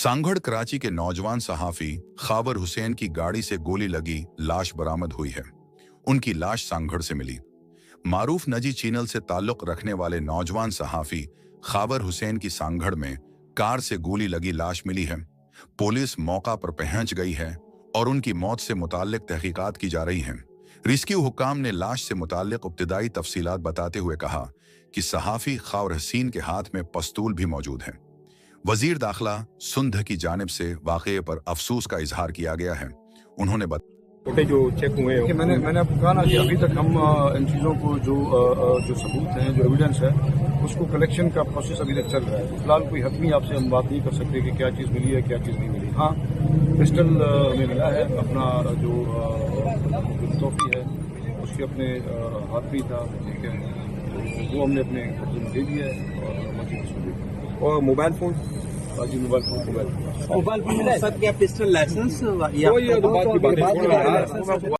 سانگھڑ کراچی کے نوجوان صحافی خاور حسین کی گاڑی سے گولی لگی لاش برآمد ہوئی ہے۔ ان کی لاش سانگھڑ سے ملی۔ معروف نجی چینل سے تعلق رکھنے والے نوجوان صحافی خاور حسین کی سانگھڑ میں کار سے گولی لگی لاش ملی ہے۔ پولیس موقع پر پہنچ گئی ہے اور ان کی موت سے متعلق تحقیقات کی جا رہی ہیں۔ ریسکیو حکام نے لاش سے متعلق ابتدائی تفصیلات بتاتے ہوئے کہا کہ صحافی خاور حسین کے ہاتھ میں پستول بھی موجود ہے۔ وزیر داخلہ سندھ کی جانب سے واقعے پر افسوس کا اظہار کیا گیا ہے۔ انہوں نے جو چیک ہوئے ہیں میں نے آپ کو کہا نا کہ ابھی تک ہم ان چیزوں کو جو ثبوت ہیں، جو ایویڈنس ہے، اس کو کلیکشن کا پروسیس ابھی تک چل رہا ہے۔ فی الحال کوئی حتمی آپ سے ہم بات نہیں کر سکتے کہ کیا چیز ملی ہے، کیا چیز نہیں ملی۔ ہاں، پسٹل ہمیں ملا ہے، اپنا جو توفی ہے اس کے اپنے ہاتھ میں تھا، ٹھیک ہے، وہ ہم نے اپنے قبضے میں دے دیا ہے اور باقی اس کو اور موبائل فون جی موبائل فون موبائل فون سر کیا پسٹل لائسنس بات کی بات ہے۔